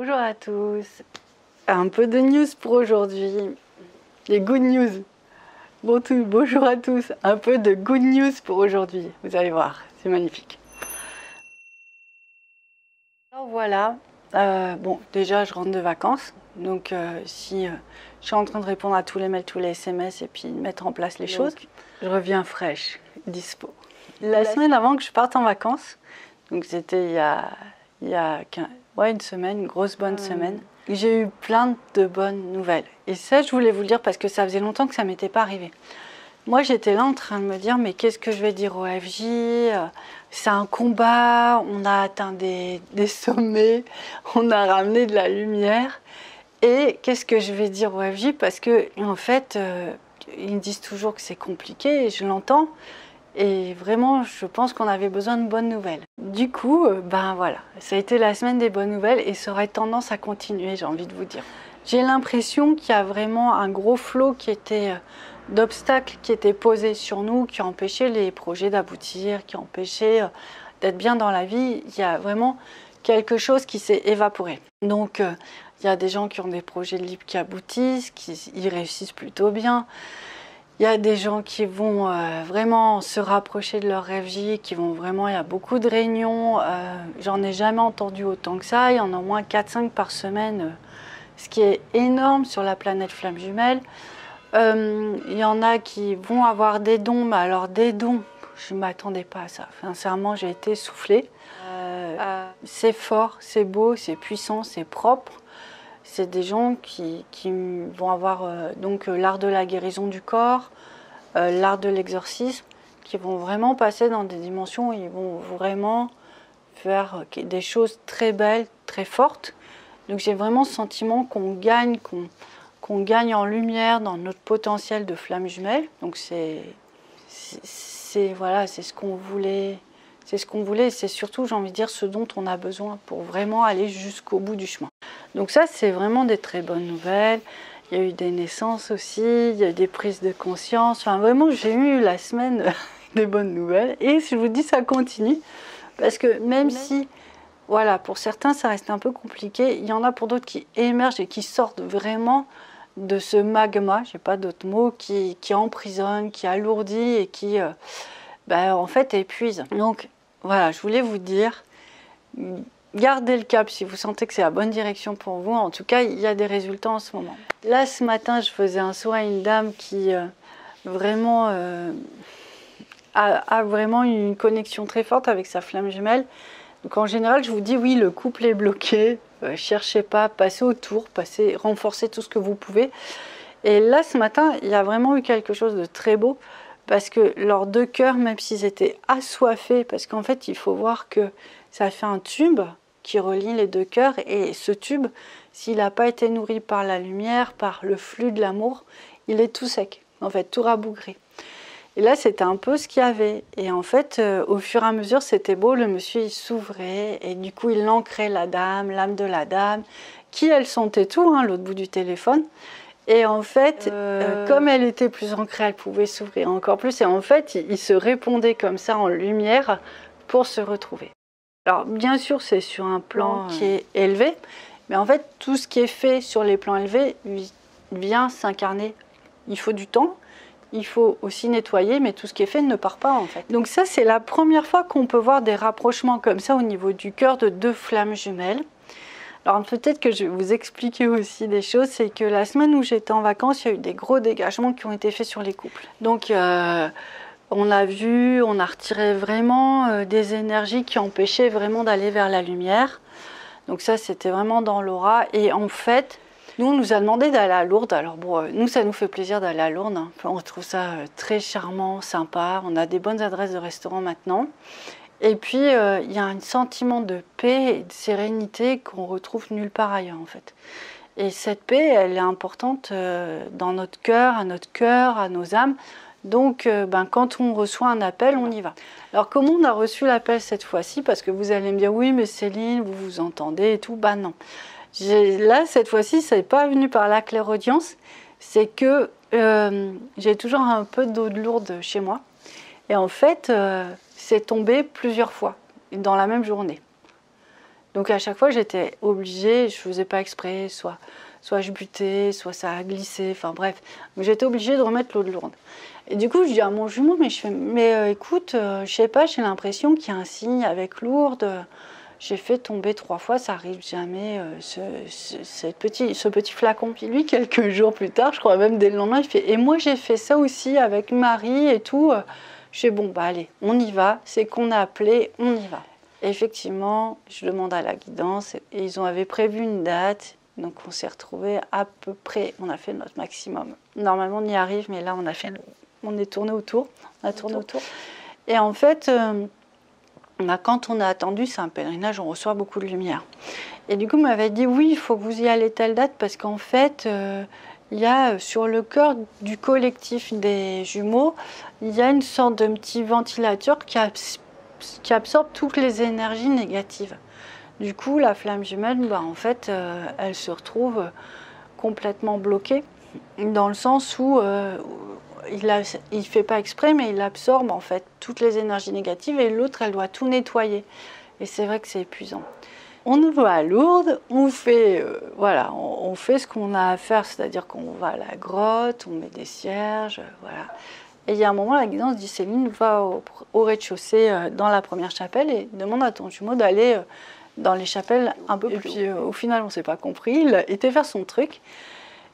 Bonjour à tous. Un peu de news pour aujourd'hui. Les good news. Bonjour à tous. Un peu de good news pour aujourd'hui. Vous allez voir, c'est magnifique. Alors voilà. Bon, déjà, je rentre de vacances. Donc, si je suis en train de répondre à tous les mails, tous les SMS et puis mettre en place les choses, je reviens fraîche, dispo. La semaine avant que je parte en vacances, donc c'était il y a une semaine, une grosse bonne semaine, j'ai eu plein de bonnes nouvelles. Et ça, je voulais vous le dire parce que ça faisait longtemps que ça ne m'était pas arrivé. Moi, j'étais là en train de me dire, mais qu'est-ce que je vais dire au FJ? C'est un combat, on a atteint des sommets, on a ramené de la lumière. Et qu'est-ce que je vais dire au FJ? Parce que, en fait, ils me disent toujours que c'est compliqué, et je l'entends. Et vraiment, je pense qu'on avait besoin de bonnes nouvelles. Du coup, ben voilà, ça a été la semaine des bonnes nouvelles et ça aurait tendance à continuer, j'ai envie de vous dire. J'ai l'impression qu'il y a vraiment un gros flot qui était d'obstacles qui étaient posés sur nous, qui empêchaient les projets d'aboutir, qui empêchaient d'être bien dans la vie. Il y a vraiment quelque chose qui s'est évaporé. Donc, il y a des gens qui ont des projets de livres qui aboutissent, qui y réussissent plutôt bien. Il y a des gens qui vont vraiment se rapprocher de leur FJ, qui vont vraiment, il y a beaucoup de réunions, j'en ai jamais entendu autant que ça, il y en a au moins 4-5 par semaine, ce qui est énorme sur la planète Flamme Jumelle. Il y en a qui vont avoir des dons, mais alors des dons, je ne m'attendais pas à ça, sincèrement j'ai été soufflée. C'est fort, c'est beau, c'est puissant, c'est propre. C'est des gens qui vont avoir donc l'art de la guérison du corps, l'art de l'exorcisme, qui vont vraiment passer dans des dimensions où ils vont vraiment faire des choses très belles, très fortes. Donc j'ai vraiment ce sentiment qu'on gagne en lumière dans notre potentiel de flamme jumelle. Donc voilà, c'est ce qu'on voulait. C'est ce qu'on voulait et c'est surtout, j'ai envie de dire, ce dont on a besoin pour vraiment aller jusqu'au bout du chemin. Donc ça, c'est vraiment des très bonnes nouvelles. Il y a eu des naissances aussi, il y a eu des prises de conscience. Enfin, vraiment, j'ai eu la semaine des bonnes nouvelles. Et je vous dis, ça continue. Parce que même si, voilà, pour certains, ça reste un peu compliqué, il y en a pour d'autres qui émergent et qui sortent vraiment de ce magma, je n'ai pas d'autre mot, qui emprisonne, qui alourdit et qui, en fait, épuise. Donc, voilà, je voulais vous dire, gardez le cap si vous sentez que c'est la bonne direction pour vous. En tout cas, il y a des résultats en ce moment. Là, ce matin, je faisais un soin à une dame qui vraiment a vraiment une connexion très forte avec sa flamme jumelle. Donc en général, je vous dis oui, le couple est bloqué, cherchez pas, passez autour, renforcez tout ce que vous pouvez. Et là, ce matin, il y a vraiment eu quelque chose de très beau. Parce que leurs deux cœurs, même s'ils étaient assoiffés, parce qu'en fait, il faut voir que ça fait un tube qui relie les deux cœurs. Et ce tube, s'il n'a pas été nourri par la lumière, par le flux de l'amour, il est tout sec, en fait, tout rabougri. Et là, c'était un peu ce qu'il y avait. Et en fait, au fur et à mesure, c'était beau, le monsieur, il s'ouvrait. Et du coup, il ancrait la dame, l'âme de la dame, qui, elle, sentait tout, hein, l'autre bout du téléphone. Et en fait, comme elle était plus ancrée, elle pouvait s'ouvrir encore plus. Et en fait, ils se répondaient comme ça en lumière pour se retrouver. Alors, bien sûr, c'est sur un plan qui est élevé. Mais en fait, tout ce qui est fait sur les plans élevés vient s'incarner. Il faut du temps. Il faut aussi nettoyer, mais tout ce qui est fait ne part pas, en fait. Donc ça, c'est la première fois qu'on peut voir des rapprochements comme ça au niveau du cœur de deux flammes jumelles. Alors peut-être que je vais vous expliquer aussi des choses, c'est que la semaine où j'étais en vacances, il y a eu des gros dégagements qui ont été faits sur les couples. Donc on a retiré vraiment des énergies qui empêchaient vraiment d'aller vers la lumière. Donc ça, c'était vraiment dans l'aura. Et en fait, nous, on nous a demandé d'aller à Lourdes. Alors bon, nous, ça nous fait plaisir d'aller à Lourdes. Hein. On trouve ça très charmant, sympa. On a des bonnes adresses de restaurants maintenant. Et puis, il y a un sentiment de paix et de sérénité qu'on retrouve nulle part ailleurs, en fait. Et cette paix, elle est importante dans notre cœur, à nos âmes. Donc, quand on reçoit un appel, on y va. Alors, comment on a reçu l'appel cette fois-ci? Parce que vous allez me dire, oui, mais Céline, vous vous entendez et tout. Ben non. Là, cette fois-ci, ça n'est pas venu par la clairaudience. C'est que j'ai toujours un peu d'eau de Lourdes chez moi. Et en fait... c'est tombé plusieurs fois dans la même journée. Donc à chaque fois, j'étais obligée, je ne faisais pas exprès, soit je butais, soit ça a glissé, enfin bref. Donc j'étais obligée de remettre l'eau de Lourdes. Et du coup, je dis à mon jumeau, écoute, je sais pas, j'ai l'impression qu'il y a un signe avec Lourdes. J'ai fait tomber 3 fois, ça arrive jamais, ce petit flacon. Puis lui, quelques jours plus tard, je crois même dès le lendemain, il fait « Et moi, j'ai fait ça aussi avec Marie et tout. » Je fais « Bon, bah allez, on y va, c'est qu'on a appelé, on y va. » Effectivement, je demande à la guidance et ils avaient prévu une date. Donc on s'est retrouvés à peu près, on a fait notre maximum. Normalement, on y arrive, mais là, on est tourné autour. On a tourné autour. Et en fait... quand on a attendu, c'est un pèlerinage, on reçoit beaucoup de lumière. Et du coup, on m'avait dit, oui, il faut que vous y allez telle date, parce qu'en fait, il y a sur le cœur du collectif des jumeaux, il y a une sorte de petit ventilateur qui absorbe toutes les énergies négatives. Du coup, la flamme jumelle, en fait, elle se retrouve complètement bloquée, dans le sens où... il ne fait pas exprès, mais il absorbe en fait toutes les énergies négatives et l'autre, elle doit tout nettoyer. Et c'est vrai que c'est épuisant. On va à Lourdes, on fait ce qu'on a à faire, c'est-à-dire qu'on va à la grotte, on met des cierges, voilà. Et il y a un moment, la guidance dit Céline, va au rez-de-chaussée dans la première chapelle et demande à ton jumeau d'aller dans les chapelles un peu plus. Et puis au final, on ne s'est pas compris, il était faire son truc.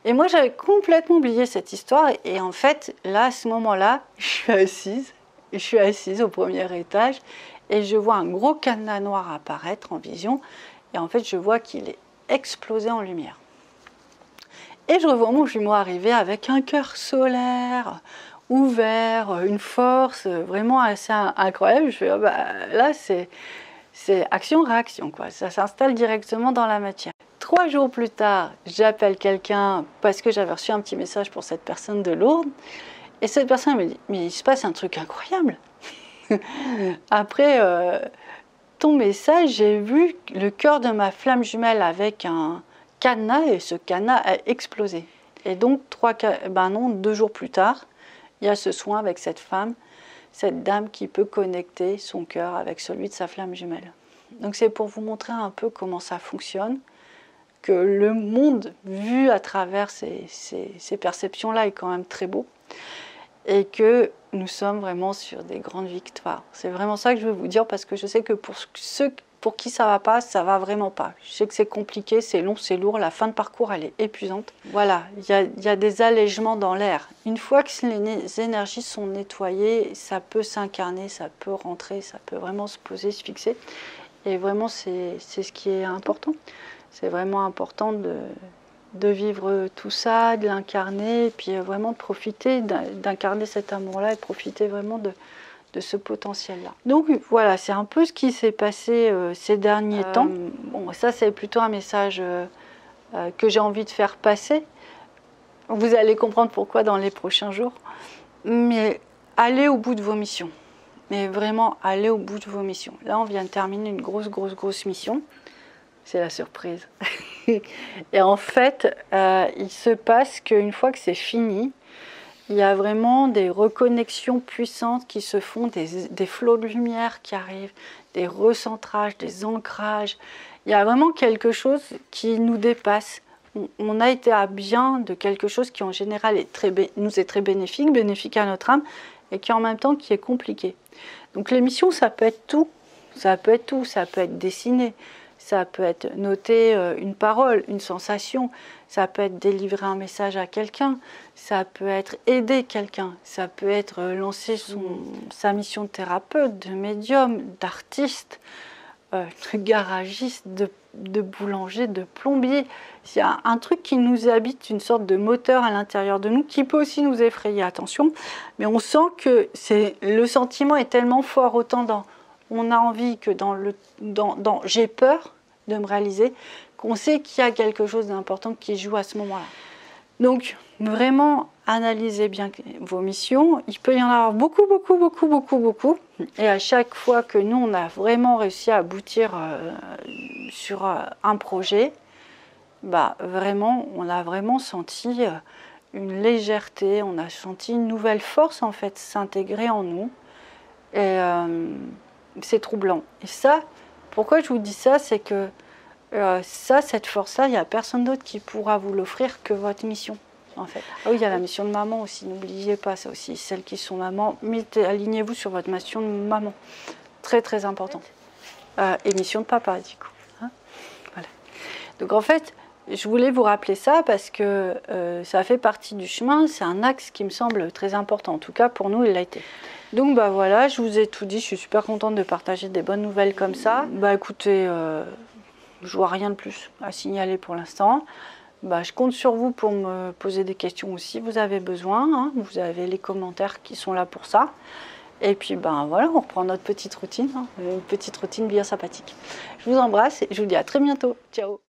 Et moi, j'avais complètement oublié cette histoire. Et en fait, là, à ce moment-là, je suis assise au premier étage et je vois un gros cadenas noir apparaître en vision. Et en fait, je vois qu'il est explosé en lumière. Et je revois mon jumeau arriver avec un cœur solaire, ouvert, une force vraiment assez incroyable. Je fais, là, c'est action-réaction, quoi. Ça s'installe directement dans la matière. 3 jours plus tard, j'appelle quelqu'un parce que j'avais reçu un petit message pour cette personne de Lourdes. Et cette personne me dit, mais il se passe un truc incroyable. Après ton message, j'ai vu le cœur de ma flamme jumelle avec un cadenas et ce cadenas a explosé. Et donc 2 jours plus tard, il y a ce soin avec cette femme, cette dame qui peut connecter son cœur avec celui de sa flamme jumelle. Donc c'est pour vous montrer un peu comment ça fonctionne, que le monde vu à travers ces perceptions-là est quand même très beau et que nous sommes vraiment sur des grandes victoires. C'est vraiment ça que je veux vous dire parce que je sais que pour ceux pour qui ça va pas, ça va vraiment pas. Je sais que c'est compliqué, c'est long, c'est lourd, la fin de parcours elle est épuisante. Voilà, il y a des allègements dans l'air. Une fois que les énergies sont nettoyées, ça peut s'incarner, ça peut rentrer, ça peut vraiment se poser, se fixer. Et vraiment c'est ce qui est important. C'est vraiment important de vivre tout ça, de l'incarner, et puis vraiment de profiter, d'incarner cet amour-là et de profiter vraiment de ce potentiel-là. Donc voilà, c'est un peu ce qui s'est passé ces derniers temps. Bon, ça c'est plutôt un message que j'ai envie de faire passer. Vous allez comprendre pourquoi dans les prochains jours. Mais allez au bout de vos missions. Mais vraiment, allez au bout de vos missions. Là, on vient de terminer une grosse mission. C'est la surprise. Et en fait, il se passe qu'une fois que c'est fini, il y a vraiment des reconnexions puissantes qui se font, des flots de lumière qui arrivent, des recentrages, des ancrages. Il y a vraiment quelque chose qui nous dépasse. On a été à bien de quelque chose qui en général nous est très bénéfique à notre âme, et qui en même temps qui est compliqué. Donc les missions, ça peut être tout. Ça peut être dessiné. Ça peut être noter une parole, une sensation, ça peut être délivrer un message à quelqu'un, ça peut être aider quelqu'un, ça peut être lancer sa mission de thérapeute, de médium, d'artiste, de garagiste, de boulanger, de plombier. Il y a un truc qui nous habite, une sorte de moteur à l'intérieur de nous qui peut aussi nous effrayer, attention, mais on sent que le sentiment est tellement fort autant on a envie que dans j'ai peur de me réaliser, qu'on sait qu'il y a quelque chose d'important qui joue à ce moment-là. Donc, vraiment, analysez bien vos missions. Il peut y en avoir beaucoup. Et à chaque fois que nous, on a vraiment réussi à aboutir sur un projet, vraiment, on a vraiment senti une légèreté, on a senti une nouvelle force, en fait, s'intégrer en nous. Et c'est troublant. Et ça, Pourquoi je vous dis ça? C'est que cette force-là, il n'y a personne d'autre qui pourra vous l'offrir que votre mission, en fait. Ah oui, il y a la mission de maman aussi, n'oubliez pas ça aussi. Celles qui sont mamans, alignez-vous sur votre mission de maman. Très, très important. Et mission de papa, du coup. Hein, voilà. Donc, en fait, je voulais vous rappeler ça parce que ça fait partie du chemin. C'est un axe qui me semble très important. En tout cas, pour nous, il l'a été. Donc, bah voilà, je vous ai tout dit. Je suis super contente de partager des bonnes nouvelles comme ça. Bah écoutez... je vois rien de plus à signaler pour l'instant. Bah, je compte sur vous pour me poser des questions aussi. Vous avez besoin, hein. Vous avez les commentaires qui sont là pour ça. Et puis ben voilà, on reprend notre petite routine, hein. Une petite routine bien sympathique. Je vous embrasse et je vous dis à très bientôt. Ciao.